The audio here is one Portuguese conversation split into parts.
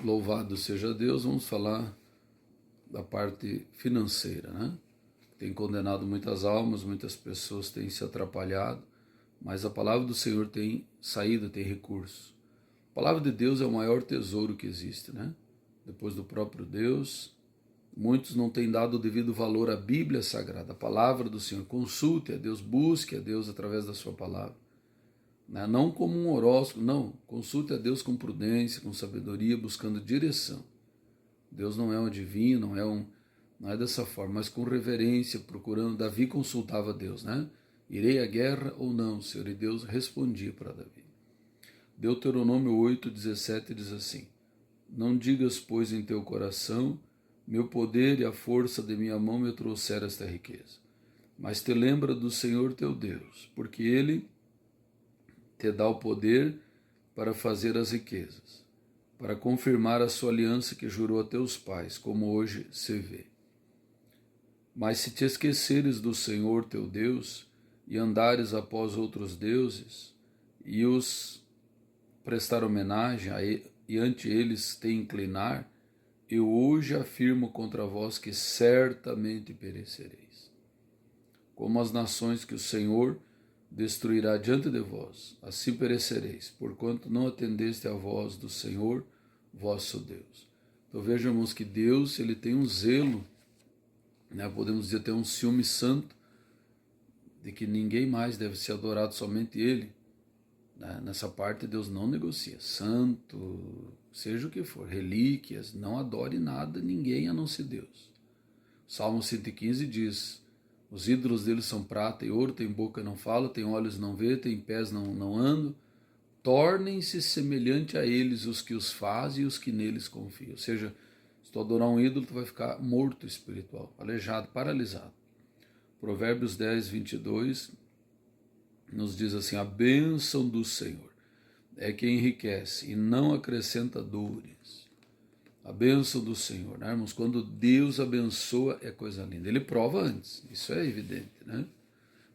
Louvado seja Deus, vamos falar da parte financeira, né? Tem condenado muitas almas, muitas pessoas têm se atrapalhado, mas a palavra do Senhor tem saída, tem recurso. A palavra de Deus é o maior tesouro que existe, né? Depois do próprio Deus, muitos não têm dado o devido valor à Bíblia Sagrada, a palavra do Senhor. Consulte a Deus, busque a Deus através da sua palavra. Não como um horóscopo, não. Consulte a Deus com prudência, com sabedoria, buscando direção. Deus não é um adivinho, não é dessa forma, mas com reverência, procurando. Davi consultava Deus, né? Irei à guerra ou não, Senhor? E Deus respondia para Davi. Deuteronômio 8:17 diz assim: Não digas, pois, em teu coração, meu poder e a força de minha mão me trouxeram esta riqueza. Mas te lembra do Senhor teu Deus, porque Ele te dá o poder para fazer as riquezas, para confirmar a sua aliança que jurou a teus pais, como hoje se vê. Mas se te esqueceres do Senhor teu Deus, e andares após outros deuses, e os prestar homenagem e ante eles te inclinar, eu hoje afirmo contra vós que certamente perecereis. Como as nações que o Senhor destruirá diante de vós, assim perecereis, porquanto não atendeste à voz do Senhor, vosso Deus. Então vejam, irmãos, que Deus, ele tem um zelo, né? Podemos dizer, tem um ciúme santo, de que ninguém mais deve ser adorado, somente Ele. Nessa parte Deus não negocia. Santo, seja o que for, relíquias, não adore nada, ninguém a não ser Deus. Salmo 115 diz: os ídolos deles são prata e ouro, tem boca não fala, tem olhos não vê, tem pés não andam. Tornem-se semelhante a eles os que os fazem e os que neles confiam. Ou seja, se tu adorar um ídolo, tu vai ficar morto espiritual, aleijado, paralisado. Provérbios 10:22 nos diz assim: a bênção do Senhor é que enriquece e não acrescenta dores. A bênção do Senhor, né, irmãos? Quando Deus abençoa, é coisa linda. Ele prova antes, isso é evidente, né?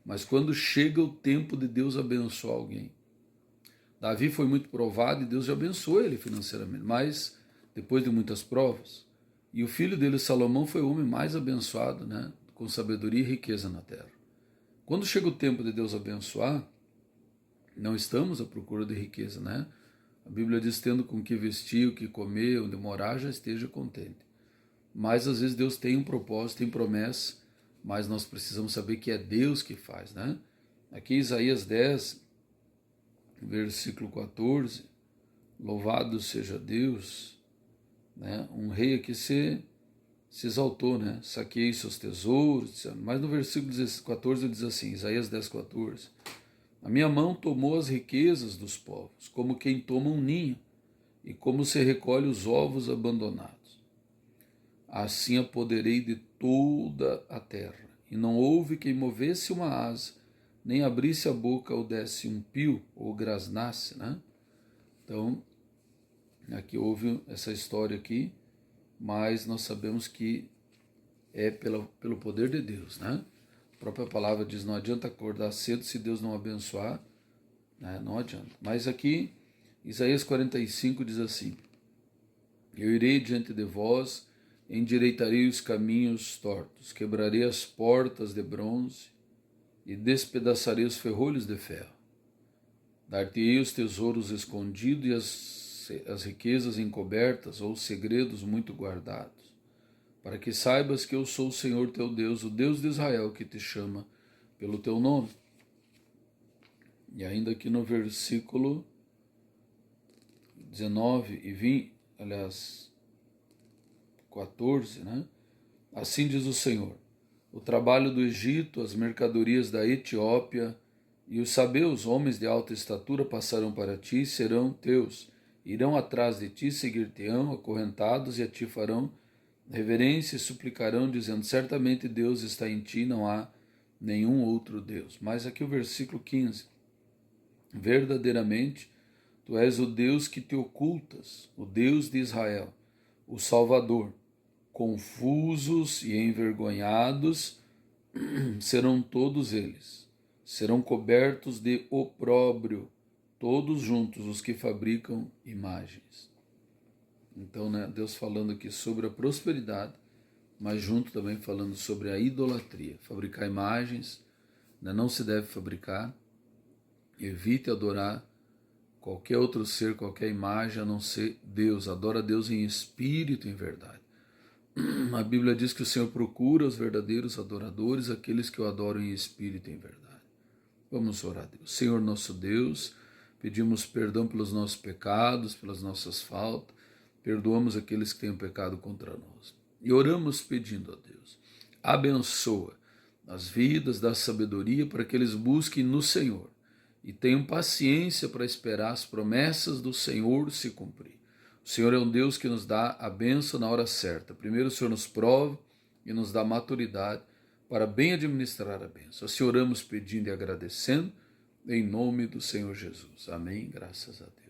Mas quando chega o tempo de Deus abençoar alguém, Davi foi muito provado e Deus já abençoou ele financeiramente, mas depois de muitas provas. E o filho dele, Salomão, foi o homem mais abençoado, né? Com sabedoria e riqueza na terra. Quando chega o tempo de Deus abençoar, não estamos à procura de riqueza, né? A Bíblia diz: tendo com que vestir, o que comer, onde morar, já esteja contente. Mas às vezes Deus tem um propósito, tem promessa, mas nós precisamos saber que é Deus que faz, né? Aqui em Isaías 10, versículo 14, louvado seja Deus, né? Um rei aqui se exaltou, né? Saqueei seus tesouros, mas no versículo 14 diz assim, Isaías 10:14, a minha mão tomou as riquezas dos povos, como quem toma um ninho, e como se recolhe os ovos abandonados. Assim apoderei de toda a terra, e não houve quem movesse uma asa, nem abrisse a boca ou desse um pio, ou grasnasse, né? Então, aqui houve essa história aqui, mas nós sabemos que é pelo poder de Deus, né? A própria palavra diz: não adianta acordar cedo se Deus não abençoar, né? Não adianta. Mas aqui, Isaías 45 diz assim: eu irei diante de vós, endireitarei os caminhos tortos, quebrarei as portas de bronze e despedaçarei os ferrolhos de ferro. Dar-te-ei os tesouros escondidos e as riquezas encobertas, ou os segredos muito guardados, para que saibas que eu sou o Senhor teu Deus, o Deus de Israel, que te chama pelo teu nome. E ainda aqui no versículo 19 e 20, aliás, 14, né? Assim diz o Senhor: o trabalho do Egito, as mercadorias da Etiópia e os sabeus, homens de alta estatura, passarão para ti e serão teus. Irão atrás de ti, seguir-te-ão, acorrentados, e a ti farão reverência e suplicarão, dizendo: certamente Deus está em ti, não há nenhum outro Deus. Mas aqui o versículo 15: verdadeiramente tu és o Deus que te ocultas, o Deus de Israel, o Salvador. Confusos e envergonhados serão todos eles, serão cobertos de opróbrio, todos juntos os que fabricam imagens. Então, né, Deus falando aqui sobre a prosperidade, mas junto também falando sobre a idolatria. Fabricar imagens, né, não se deve fabricar. Evite adorar qualquer outro ser, qualquer imagem, a não ser Deus. Adora Deus em espírito e em verdade. A Bíblia diz que o Senhor procura os verdadeiros adoradores, aqueles que o adoram em espírito e em verdade. Vamos orar a Deus. Senhor nosso Deus, pedimos perdão pelos nossos pecados, pelas nossas faltas, perdoamos aqueles que têm pecado contra nós. E oramos pedindo a Deus, abençoa as vidas, dá sabedoria para que eles busquem no Senhor e tenham paciência para esperar as promessas do Senhor se cumprir. O Senhor é um Deus que nos dá a bênção na hora certa. Primeiro o Senhor nos prova e nos dá maturidade para bem administrar a bênção. Assim oramos pedindo e agradecendo, em nome do Senhor Jesus. Amém. Graças a Deus.